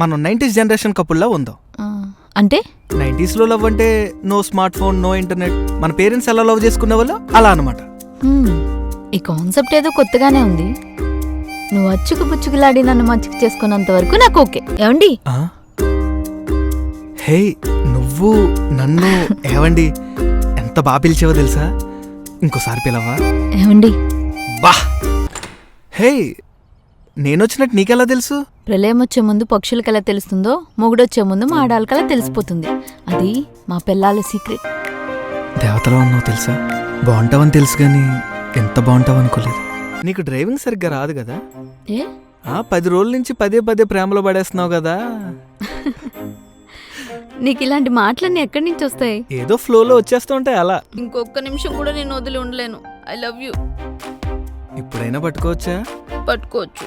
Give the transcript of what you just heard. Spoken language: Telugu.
మనం 90s జనరేషన్ కపుల్లా ఉందాం. అంటే 90s లో లవ్ అంటే no smart phone, no internet. మన పేరెంట్స్ ఎలా లవ్ చేసుకునే వాళ్ళు అలా అనమాట. ఈ కాన్సెప్ట్ ఏదో కొత్తగానే ఉంది. నువ్వు అచ్చుకు పుచ్చుకులాడి నన్ను మచ్చుకు చేసుకున్నంత వరకు నాకు ఓకే. ఏమండి? హే, నువ్వు నన్ను ఏవండి ఎంత బాగా పిలిచావో తెలుసా? ఇంకోసారి పిలవా? ఏమండి? బా. హే, నేనొచ్చినట్టు నీకెలా తెలుసు? ప్రళయం వచ్చే ముందు పక్షులకి ఎలా తెలుస్తుందో మొగుడొచ్చే ముందు మా ఆడాలకలా తెలిసిపోతుంది. అది మా పిల్లల సీక్రెట్. దేవతలో ఉన్నావు తెలుసా? బాగుంటావని తెలుసు గాని ఎంత బాగుంటావు అనుకోలేదు. నీకు డ్రైవింగ్ సరిగ్గా రాదు కదా? 10 రోజుల నుంచి పదే ప్రేమలో పడేస్తున్నావు కదా. నీకు ఇలాంటి మాటలన్నీ ఎక్కడి నుంచి వస్తాయి? ఏదో ఫ్లోలో వచ్చేస్తూ ఉంటాయి అలా. ఇంకొక నిమిషం కూడా నేను వదిలి ఉండలేను. I love you. ఇప్పుడైనా పట్టుకోవచ్చా? పట్టుకోవచ్చు.